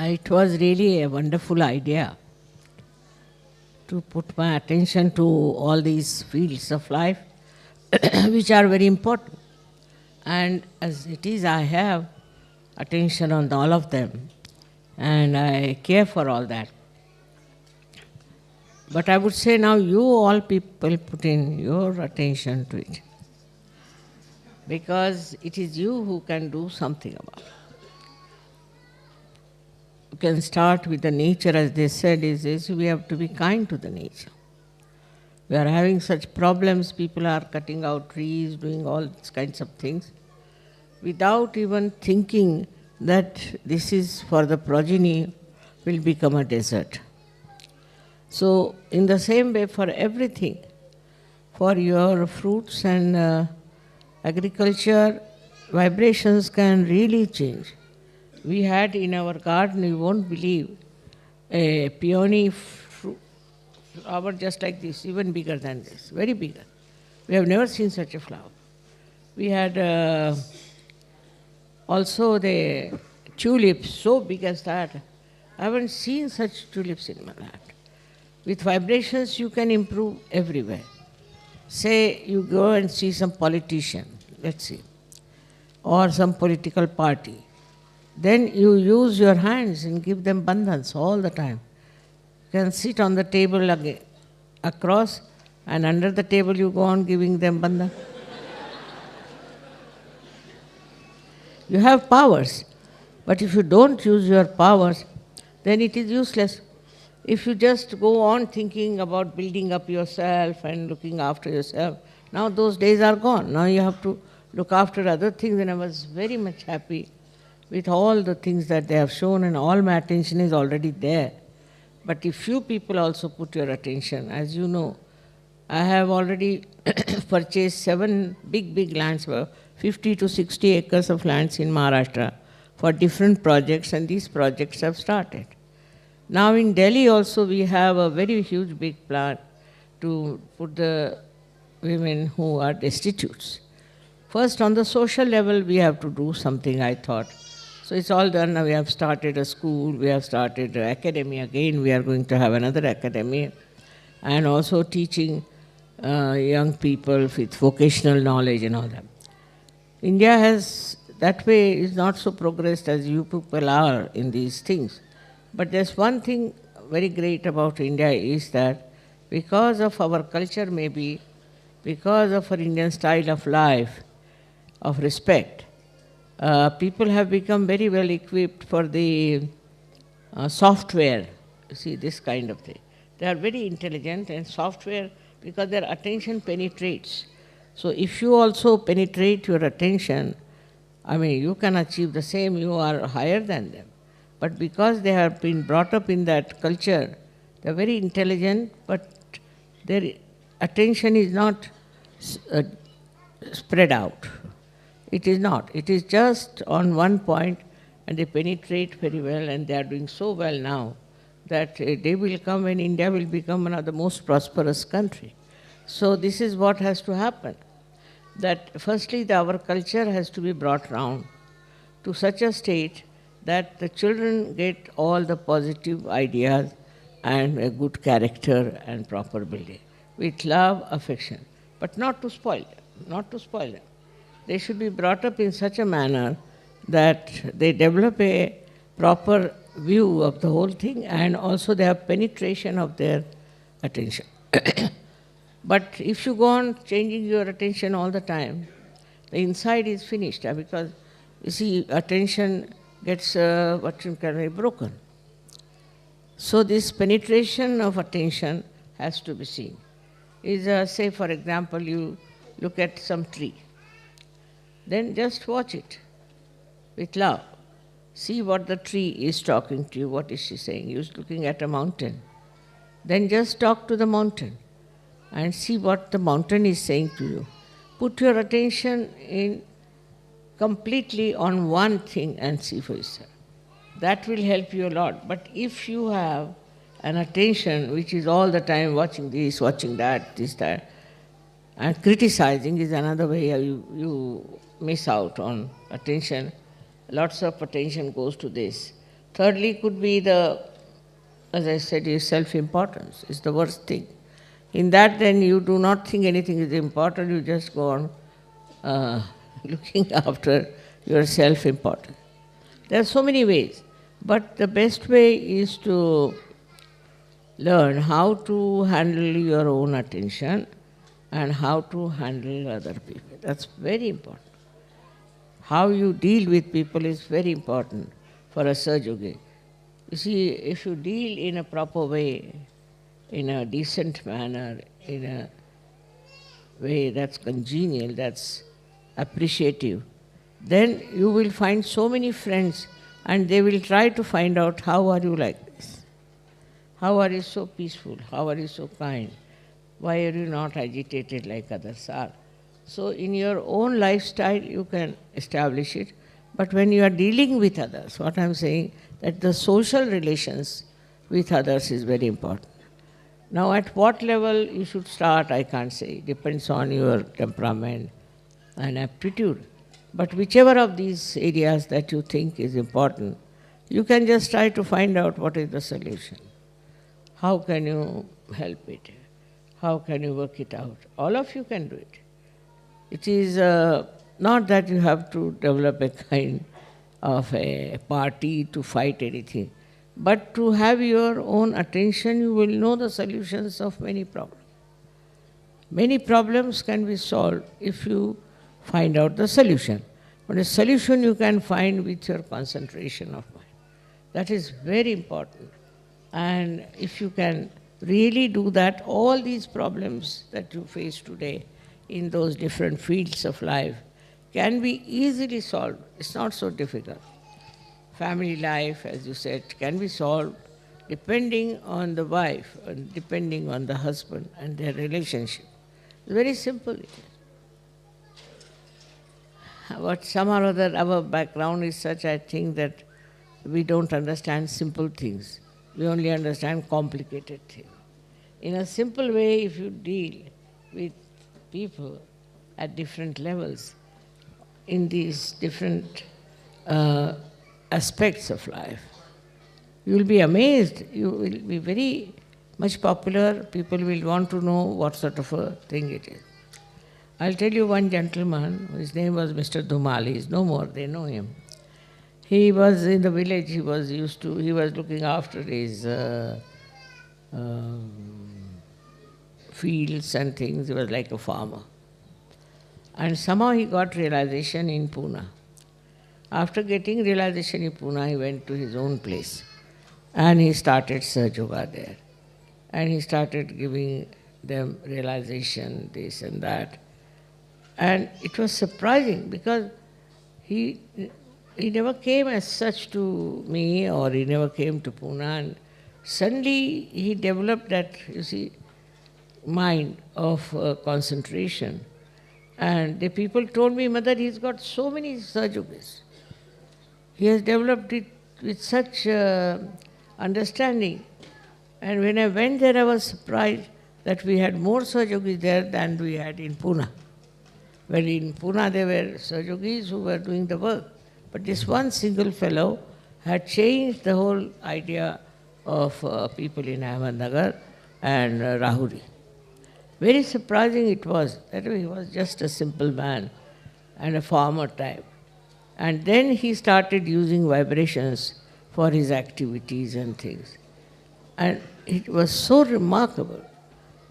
It was really a wonderful idea to put my attention to all these fields of life, which are very important. And as it is, I have attention on all of them, and I care for all that. But I would say now you all people put in your attention to it, because it is you who can do something about it. You can start with the nature, as they said, is we have to be kind to the nature. We are having such problems, people are cutting out trees, doing all these kinds of things, without even thinking that this is for the progeny will become a desert. So in the same way, for everything, for your fruits and agriculture, vibrations can really change. We had in our garden, you won't believe, a peony flower just like this, even bigger than this, very bigger. We have never seen such a flower. We had also the tulips, so big as that. I haven't seen such tulips in my life. With vibrations, you can improve everywhere. Say you go and see some politician, let's see, or some political party. Then you use your hands and give them bandhans all the time. You can sit on the table again, across, and under the table you go on giving them bandhan. You have powers, but if you don't use your powers, then it is useless. If you just go on thinking about building up yourself and looking after yourself, now those days are gone. Now you have to look after other things, and I was very much happy with all the things that they have shown, and all my attention is already there. But if you people also put your attention, as you know, I have already purchased 7 big lands, 50 to 60 acres of lands in Maharashtra for different projects, and these projects have started. Now in Delhi also we have a very huge big plan to put the women who are destitutes. First on the social level we have to do something, I thought. So it's all done. Now we have started a school, we have started an academy again, we are going to have another academy, and also teaching young people with vocational knowledge and all that. India has, that way is not so progressed as you people are in these things. But there's one thing very great about India is that because of our culture maybe, because of our Indian style of life, of respect, people have become very well equipped for the software, you see, this kind of thing. They are very intelligent, and software, because their attention penetrates. So if you also penetrate your attention, I mean, you can achieve the same, you are higher than them. But because they have been brought up in that culture, they are very intelligent, but their attention is not spread out. It is not. It is just on one point, and they penetrate very well, and they are doing so well now that a day will come when India will become one of the most prosperous country. So this is what has to happen, that firstly our culture has to be brought round to such a state that the children get all the positive ideas and a good character and proper building, with love, affection, but not to spoil them, not to spoil them. They should be brought up in such a manner that they develop a proper view of the whole thing, and also they have penetration of their attention. But if you go on changing your attention all the time, the inside is finished, because you see, attention gets broken. So this penetration of attention has to be seen. Is say, for example, you look at some tree, then just watch it with love. See what the tree is talking to you, what is she saying? You're looking at a mountain. Then just talk to the mountain and see what the mountain is saying to you. Put your attention in completely on one thing and see for yourself. That will help you a lot. But if you have an attention which is all the time watching this, watching that, this, that, and criticizing is another way you miss out on attention. Lots of attention goes to this. Thirdly could be the, as I said, is self-importance. It's the worst thing. In that, then you do not think anything is important, you just go on looking after your self-importance. There are so many ways, but the best way is to learn how to handle your own attention and how to handle other people. That's very important. How you deal with people is very important for a Sahaja. You see, if you deal in a proper way, in a decent manner, in a way that's congenial, that's appreciative, then you will find so many friends and they will try to find out how are you like this? How are you so peaceful? How are you so kind? Why are you not agitated like others are? So in your own lifestyle you can establish it, but when you are dealing with others, what I'm saying, that the social relations with others is very important. Now at what level you should start, I can't say. It depends on your temperament and aptitude. But whichever of these areas that you think is important, you can just try to find out what is the solution. How can you help it? How can you work it out? All of you can do it. It is not that you have to develop a kind of a party to fight anything, but to have your own attention, you will know the solutions of many problems. Many problems can be solved if you find out the solution. But a solution you can find with your concentration of mind. That is very important. And if you can really do that, all these problems that you face today in those different fields of life can be easily solved. It's not so difficult. Family life, as you said, can be solved depending on the wife and depending on the husband and their relationship. It's very simple. But somehow or other, our background is such, I think, that we don't understand simple things. We only understand complicated things. In a simple way, if you deal with people at different levels, in these different aspects of life, you will be amazed. You will be very much popular. People will want to know what sort of a thing it is. I'll tell you one gentleman, his name was Mr. Dhumali. He's no more, they know him. He was in the village, he was looking after his fields and things. He was like a farmer. And somehow he got realization in Pune. After getting realization in Pune, he went to his own place and he started Sahaja Yoga there. And he started giving them realization, this and that. And it was surprising because he never came as such to me, or he never came to Pune, and suddenly he developed that, you see, mind of concentration. And the people told me, Mother, he's got so many Sahaja Yogas. He has developed it with such understanding. And when I went there, I was surprised that we had more Sahaja Yogis there than we had in Pune. Well, in Pune there were Sahaja Yogis who were doing the work. But this one single fellow had changed the whole idea of people in Ahmednagar and Rahuri. Very surprising it was. That he was just a simple man and a farmer type. And then he started using vibrations for his activities and things. And it was so remarkable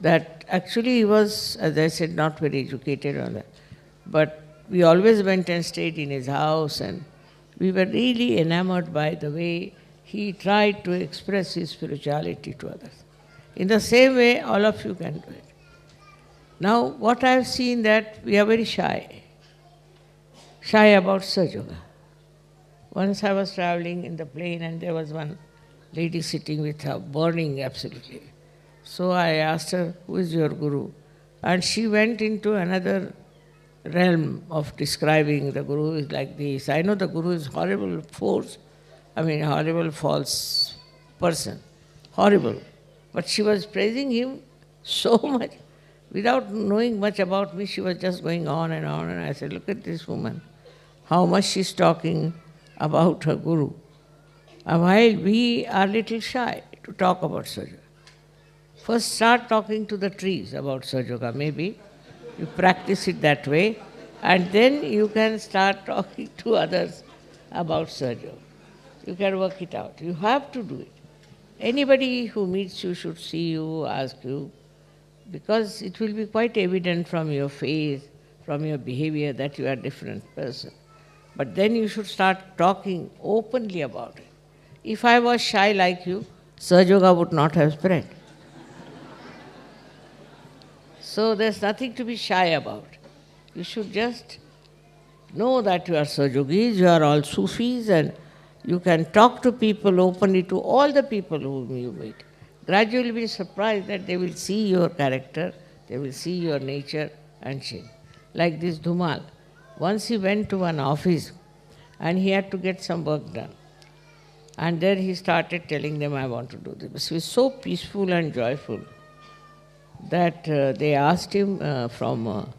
that actually he was, as I said, not very educated on that. But we always went and stayed in his house, and we were really enamored by the way he tried to express his spirituality to others. In the same way, all of you can do it. Now, what I have seen that we are very shy about Sahaja Yoga. Once I was traveling in the plane and there was one lady sitting with her, burning absolutely. So I asked her, who is your guru? And she went into another realm of describing the guru is like this. I know the guru is horrible force, horrible false person, horrible. But she was praising him so much. Without knowing much about me, she was just going on, and I said, look at this woman, how much she's talking about her guru. while we are little shy to talk about Sahaja Yoga. First start talking to the trees about Sahaja Yoga, maybe. You practice it that way, and then you can start talking to others about Sahaja Yoga. You can work it out. You have to do it. Anybody who meets you should see you, ask you, because it will be quite evident from your face, from your behavior that you are a different person. But then you should start talking openly about it. If I was shy like you, Sahaja Yoga would not have spread. So there's nothing to be shy about. You should just know that you are Sahaja Yogis, you are all Sufis, and you can talk to people openly, to all the people whom you meet. Gradually you'll be surprised that they will see your character, they will see your nature and change. Like this Dhumal. Once he went to an office and he had to get some work done. And then he started telling them, I want to do this. He was so peaceful and joyful that they asked him from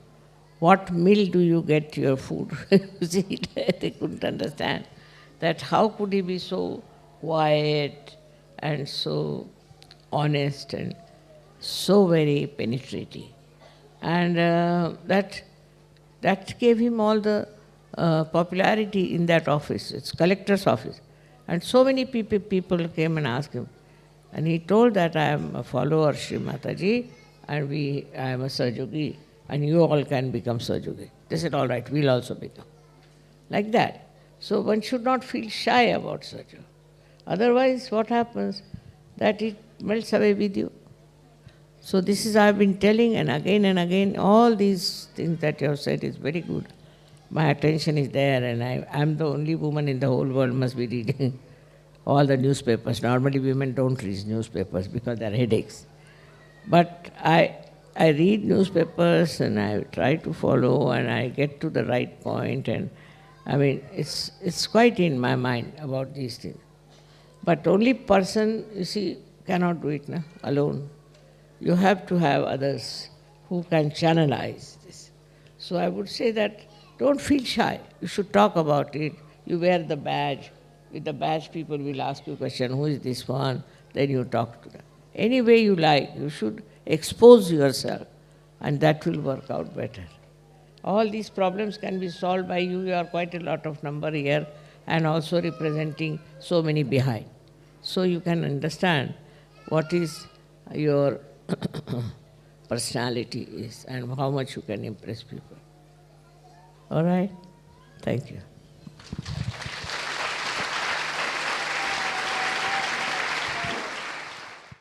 what mill do you get your food? You see, they couldn't understand that how could he be so quiet and so honest and so very penetrating. And that gave him all the popularity in that office. It's collector's office. And so many people came and asked him. And he told that I am a follower of Sri Mataji, and I am a Sahaja Yogi, and you all can become Sahaja Yogi. They said, all right, we'll also become. Like that. So one should not feel shy about Sahaja Yoga. Otherwise, what happens? That it melts away with you. So this is, I've been telling, and again, all these things that you have said is very good. My attention is there, and I'm the only woman in the whole world must be reading all the newspapers. Normally women don't read newspapers because they're headaches. But I read newspapers and I try to follow and I get to the right point, and I mean, it's quite in my mind about these things. But only person, you see, cannot do it alone. You have to have others who can channelize this. So I would say that don't feel shy. You should talk about it. You wear the badge. With the badge, people will ask you a question, who is this one? Then you talk to them. Any way you like, you should expose yourself, and that will work out better. All these problems can be solved by you. You are quite a lot of number here, and also representing so many behind. So you can understand what is your personality is and how much you can impress people. All right? Thank you.